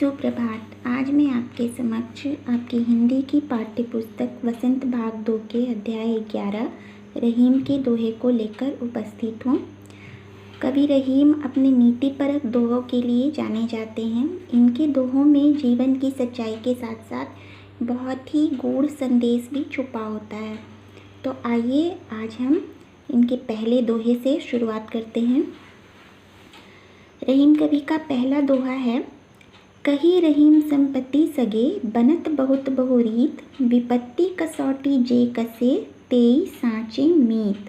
सुप्रभात। आज मैं आपके समक्ष आपकी हिंदी की पाठ्य पुस्तक वसंत भाग 2 के अध्याय 11 रहीम के दोहे को लेकर उपस्थित हूँ। कवि रहीम अपने नीतिपरक दोहों के लिए जाने जाते हैं। इनके दोहों में जीवन की सच्चाई के साथ साथ बहुत ही गूढ़ संदेश भी छुपा होता है। तो आइए आज हम इनके पहले दोहे से शुरुआत करते हैं। रहीम कवि का पहला दोहा है, कही रहीम संपत्ति सगे बनत बहुत बहुरीत, विपत्ति कसौटी जे कसे तेई सांचे मीत।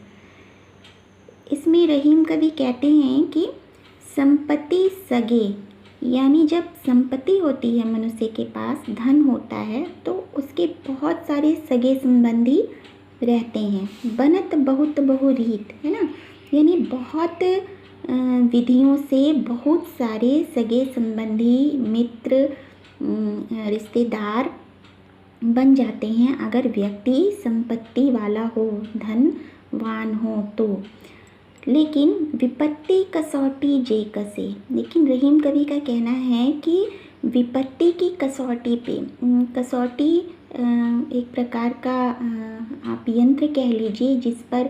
इसमें रहीम कवि कहते हैं कि संपत्ति सगे यानी जब संपत्ति होती है मनुष्य के पास, धन होता है, तो उसके बहुत सारे सगे संबंधी रहते हैं। बनत बहुत बहुरीत है ना, यानी बहुत विधियों से बहुत सारे सगे संबंधी मित्र रिश्तेदार बन जाते हैं अगर व्यक्ति संपत्ति वाला हो, धनवान हो तो। लेकिन विपत्ति कसौटी जे कसे, लेकिन रहीम कवि का कहना है कि विपत्ति की कसौटी पे, कसौटी एक प्रकार का आप यंत्र कह लीजिए जिस पर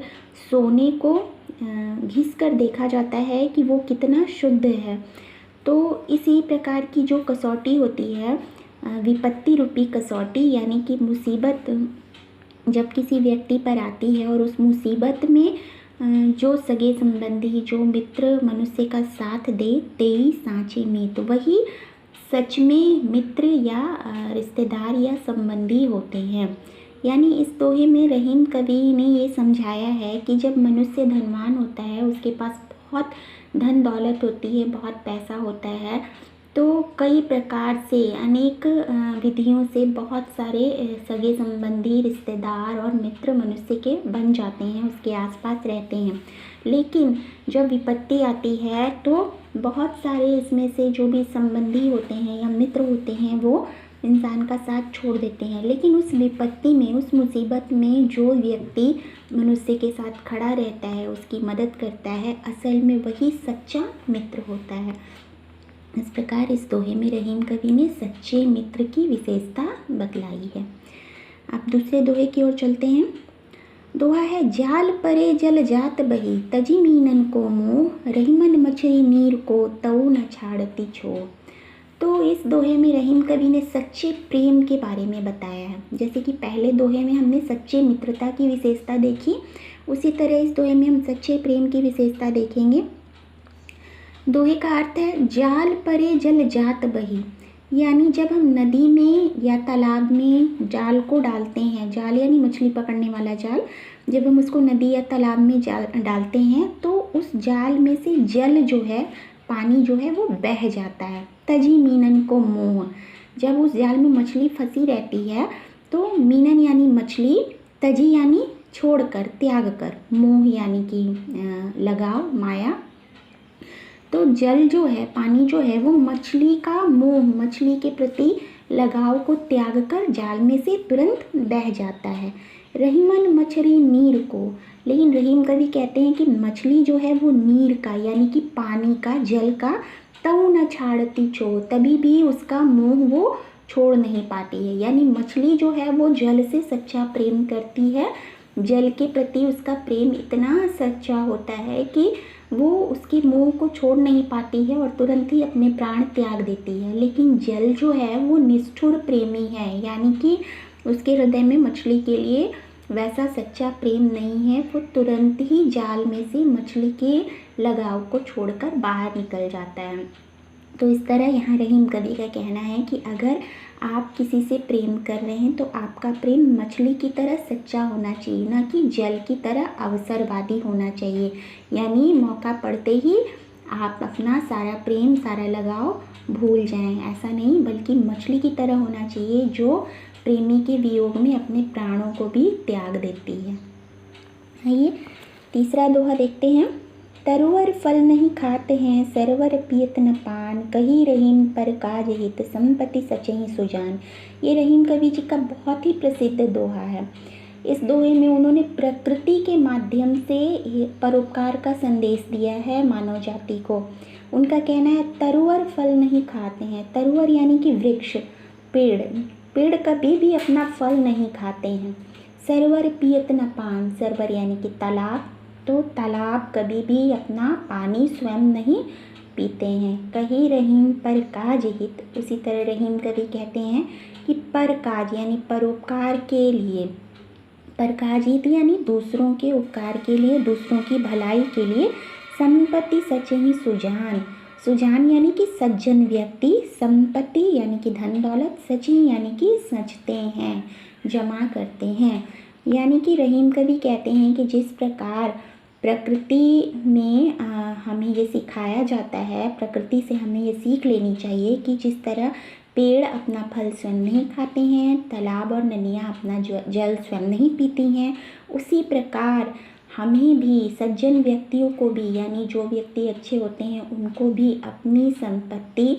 सोने को घिस कर देखा जाता है कि वो कितना शुद्ध है। तो इसी प्रकार की जो कसौटी होती है, विपत्ति रूपी कसौटी, यानी कि मुसीबत जब किसी व्यक्ति पर आती है और उस मुसीबत में जो सगे संबंधी, जो मित्र मनुष्य का साथ दे, तेई सांचे में, तो वही सच में मित्र या रिश्तेदार या संबंधी होते हैं। यानी इस दोहे में रहीम कवि ने ये समझाया है कि जब मनुष्य धनवान होता है, उसके पास बहुत धन दौलत होती है, बहुत पैसा होता है, तो कई प्रकार से अनेक विधियों से बहुत सारे सगे संबंधी, रिश्तेदार और मित्र मनुष्य के बन जाते हैं, उसके आसपास रहते हैं। लेकिन जब विपत्ति आती है तो बहुत सारे इसमें से जो भी संबंधी होते हैं या मित्र होते हैं वो इंसान का साथ छोड़ देते हैं। लेकिन उस विपत्ति में, उस मुसीबत में जो व्यक्ति मनुष्य के साथ खड़ा रहता है, उसकी मदद करता है, असल में वही सच्चा मित्र होता है। इस प्रकार इस दोहे में रहीम कवि ने सच्चे मित्र की विशेषता बतलाई है। अब दूसरे दोहे की ओर चलते हैं। दोहा है, जाल परे जल जात बही तजी मीनन को मोह, रहीमन मछली नीर को तऊ न छाड़ती छो। तो इस दोहे में रहीम कवि ने सच्चे प्रेम के बारे में बताया है। जैसे कि पहले दोहे में हमने सच्चे मित्रता की विशेषता देखी, उसी तरह इस दोहे में हम सच्चे प्रेम की विशेषता देखेंगे। दोहे का अर्थ है, जाल परे जल जात बही, यानी जब हम नदी में या तालाब में जाल को डालते हैं, जाल यानी मछली पकड़ने वाला जाल, जब हम उसको नदी या तालाब में जाल डालते हैं तो उस जाल में से जल जो है, पानी जो है वो बह जाता है। तजी मीनन को मोह, जब उस जाल में मछली फंसी रहती है तो मीनन यानी मछली, तजी यानी छोड़कर, त्याग कर, मोह यानी कि लगाव, माया। तो जल जो है, पानी जो है, वो मछली का मोह, मछली के प्रति लगाव को त्याग कर जाल में से तुरंत बह जाता है। रहीमन मछली नीर को, लेकिन रहीम कवि कहते हैं कि मछली जो है वो नीर का यानी कि पानी का, जल का, तऊ न छाड़ती छो, तभी भी उसका मोह वो छोड़ नहीं पाती है। यानी मछली जो है वो जल से सच्चा प्रेम करती है, जल के प्रति उसका प्रेम इतना सच्चा होता है कि वो उसकी मोह को छोड़ नहीं पाती है और तुरंत ही अपने प्राण त्याग देती है। लेकिन जल जो है वो निष्ठुर प्रेमी है, यानी कि उसके हृदय में मछली के लिए वैसा सच्चा प्रेम नहीं है, वो तुरंत ही जाल में से मछली के लगाव को छोड़कर बाहर निकल जाता है। तो इस तरह यहाँ रहीम कवि का कहना है कि अगर आप किसी से प्रेम कर रहे हैं तो आपका प्रेम मछली की तरह सच्चा होना चाहिए, ना कि जल की तरह अवसरवादी होना चाहिए। यानी मौका पड़ते ही आप अपना सारा प्रेम, सारा लगाव भूल जाएं, ऐसा नहीं, बल्कि मछली की तरह होना चाहिए जो प्रेमी के वियोग में अपने प्राणों को भी त्याग देती है। आइए तीसरा दोहा देखते हैं। तरुवर फल नहीं खाते हैं, सरवर पियत न पान, कही रहीम पर काज हित, संपत्ति सचहि सुजान। ये रहीम कवि जी का बहुत ही प्रसिद्ध दोहा है। इस दोहे में उन्होंने प्रकृति के माध्यम से परोपकार का संदेश दिया है मानव जाति को। उनका कहना है तरुवर फल नहीं खाते हैं। तरुवर यानी कि वृक्ष, पेड़, पेड़ कभी भी अपना फल नहीं खाते हैं। सरवर पियत न पान, सरवर यानी कि तालाब, तो तालाब कभी भी अपना पानी स्वयं नहीं पीते हैं। कही रहीम पर काज हित, उसी तरह रहीम कवि कहते हैं कि पर काज यानी परोपकार के लिए, पर काज हित यानी दूसरों के उपकार के लिए, दूसरों की भलाई के लिए। संपत्ति सचहि सुजान, सुजान यानी कि सज्जन व्यक्ति, संपत्ति यानी कि धन दौलत, सची यानी कि सचते हैं, जमा करते हैं। यानी कि रहीम कवि कहते हैं कि जिस प्रकार प्रकृति में हमें ये सिखाया जाता है, प्रकृति से हमें ये सीख लेनी चाहिए कि जिस तरह पेड़ अपना फल स्वयं नहीं खाते हैं, तालाब और नदियाँ अपना जल स्वयं नहीं पीती हैं, उसी प्रकार हमें भी, सज्जन व्यक्तियों को भी, यानी जो व्यक्ति अच्छे होते हैं उनको भी अपनी संपत्ति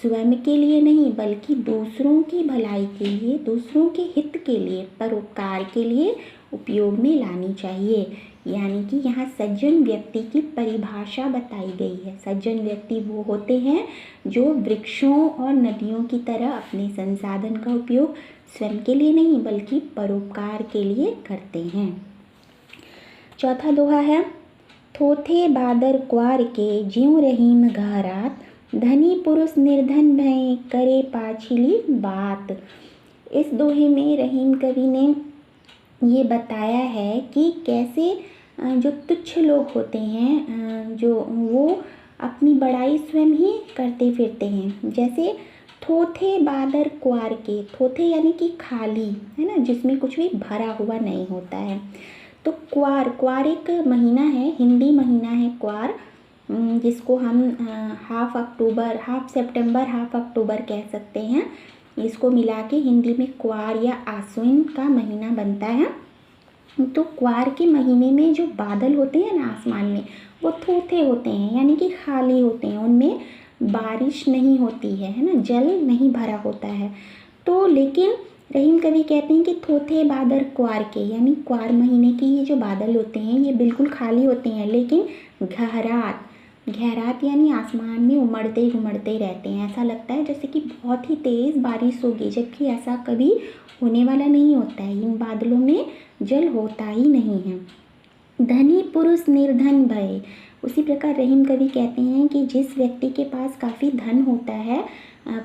स्वयं के लिए नहीं बल्कि दूसरों की भलाई के लिए, दूसरों के हित के लिए, परोपकार के लिए उपयोग में लानी चाहिए। यानी कि यहाँ सज्जन व्यक्ति की परिभाषा बताई गई है। सज्जन व्यक्ति वो होते हैं जो वृक्षों और नदियों की तरह अपने संसाधन का उपयोग स्वयं के लिए नहीं बल्कि परोपकार के लिए करते हैं। चौथा दोहा है, थोथे बादर क्वार के ज्यों रहीम घारात, धनी पुरुष निर्धन भय करे पाछिली बात। इस दोहे में रहीम कवि ने ये बताया है कि कैसे जो तुच्छ लोग होते हैं, जो वो अपनी बड़ाई स्वयं ही करते फिरते हैं। जैसे थोथे बादर क्वार के, थोथे यानी कि खाली, है ना, जिसमें कुछ भी भरा हुआ नहीं होता है। तो क्वार, क्वार एक महीना है, हिंदी महीना है क्वार, जिसको हम हाफ सितंबर हाफ अक्टूबर कह सकते हैं। इसको मिला के हिंदी में क्वार या आश्विन का महीना बनता है। तो क्वार के महीने में जो बादल होते हैं ना आसमान में, वो थोथे होते हैं, यानी कि खाली होते हैं, उनमें बारिश नहीं होती है ना, जल नहीं भरा होता है। तो लेकिन रहीम कवि कहते हैं कि थोथे बादल क्वार के, यानी क्वार महीने की ये जो बादल होते हैं ये बिल्कुल खाली होते हैं, लेकिन गहरात, गहरात यानी आसमान में उमड़ते घुमड़ते रहते हैं। ऐसा लगता है जैसे कि बहुत ही तेज़ बारिश होगी, जबकि ऐसा कभी होने वाला नहीं होता है। इन बादलों में जल होता ही नहीं है। धनी पुरुष निर्धन भय, उसी प्रकार रहीम कवि कहते हैं कि जिस व्यक्ति के पास काफ़ी धन होता है,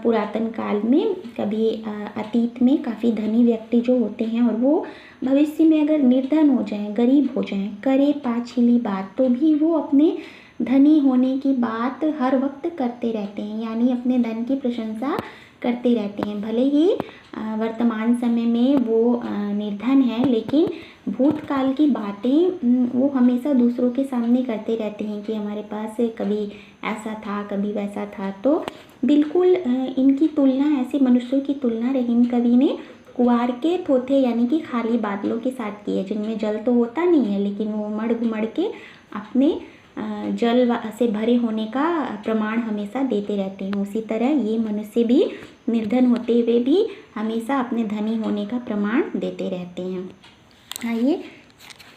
पुरातन काल में, कभी अतीत में काफ़ी धनी व्यक्ति जो होते हैं और वो भविष्य में अगर निर्धन हो जाएं, गरीब हो जाएं, करे पाछिली बात, तो भी वो अपने धनी होने की बात हर वक्त करते रहते हैं, यानी अपने धन की प्रशंसा करते रहते हैं। भले ही वर्तमान समय में वो निर्धन है, लेकिन भूतकाल की बातें वो हमेशा दूसरों के सामने करते रहते हैं कि हमारे पास कभी ऐसा था, कभी वैसा था। तो बिल्कुल इनकी तुलना, ऐसे मनुष्यों की तुलना रहीम कवि ने कुआर के थोथे यानी कि खाली बादलों के साथ की है, जिनमें जल तो होता नहीं है, लेकिन वो उमड़ घुमड़ के अपने जल से भरे होने का प्रमाण हमेशा देते रहते हैं। उसी तरह ये मनुष्य भी निर्धन होते हुए भी हमेशा अपने धनी होने का प्रमाण देते रहते हैं। आइए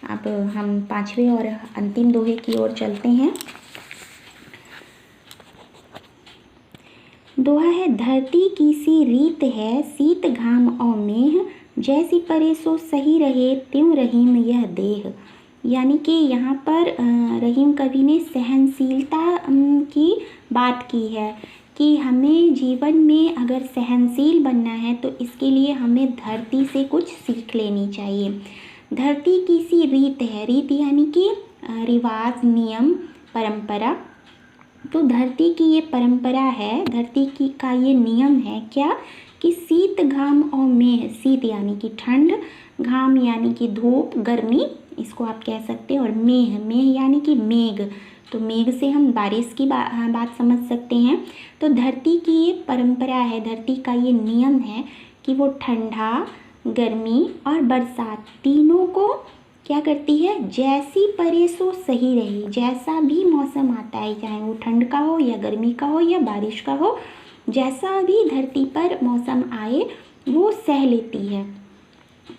अब हम पांचवें और अंतिम दोहे की ओर चलते हैं। दोहा है, धरती की सी रीत है, शीत घाम और मेह, जैसी परे सो सही रहे, त्यों रहीम यह देह। यानी कि यहाँ पर रहीम कवि ने सहनशीलता की बात की है कि हमें जीवन में अगर सहनशील बनना है तो इसके लिए हमें धरती से कुछ सीख लेनी चाहिए। धरती की सी रीत है, रीत यानी कि रिवाज, नियम, परंपरा। तो धरती की ये परंपरा है, धरती की का ये नियम है क्या कि शीत घाम और मेह, शीत यानी कि ठंड, घाम यानी कि धूप, गर्मी, इसको आप कह सकते हैं, और मेह, मेह यानी कि मेघ, तो मेघ से हम बारिश की बात समझ सकते हैं। तो धरती की ये परंपरा है, धरती का ये नियम है कि वो ठंडा, गर्मी और बरसात तीनों को क्या करती है, जैसी परे सो सही रही, जैसा भी मौसम आता है, चाहे वो ठंड का हो या गर्मी का हो या बारिश का हो, जैसा भी धरती पर मौसम आए वो सह लेती है।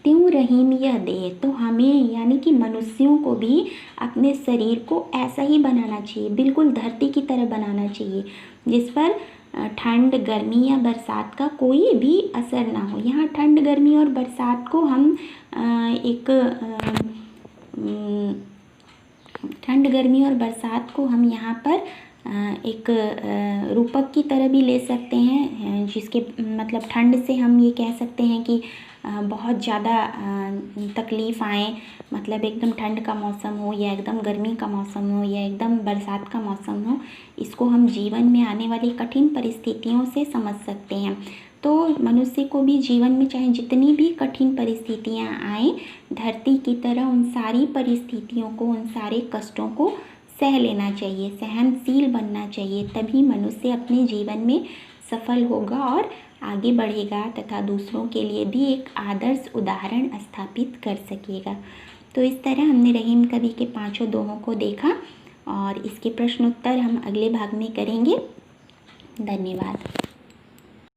त्यों रहीम यह दे। तो हमें यानी कि मनुष्यों को भी अपने शरीर को ऐसा ही बनाना चाहिए, बिल्कुल धरती की तरह बनाना चाहिए, जिस पर ठंड, गर्मी या बरसात का कोई भी असर ना हो। यहाँ ठंड, गर्मी और बरसात को हम ठंड, गर्मी और बरसात को हम यहाँ पर एक रूपक की तरह भी ले सकते हैं, जिसके मतलब ठंड से हम ये कह सकते हैं कि बहुत ज़्यादा तकलीफ़ आए, मतलब एकदम ठंड का मौसम हो या एकदम गर्मी का मौसम हो या एकदम बरसात का मौसम हो, इसको हम जीवन में आने वाली कठिन परिस्थितियों से समझ सकते हैं। तो मनुष्य को भी जीवन में चाहे जितनी भी कठिन परिस्थितियाँ आएँ, धरती की तरह उन सारी परिस्थितियों को, उन सारे कष्टों को सह लेना चाहिए, सहनशील बनना चाहिए। तभी मनुष्य अपने जीवन में सफल होगा और आगे बढ़ेगा तथा दूसरों के लिए भी एक आदर्श उदाहरण स्थापित कर सकेगा। तो इस तरह हमने रहीम कवि के पांचों दोहों को देखा और इसके प्रश्नोत्तर हम अगले भाग में करेंगे। धन्यवाद।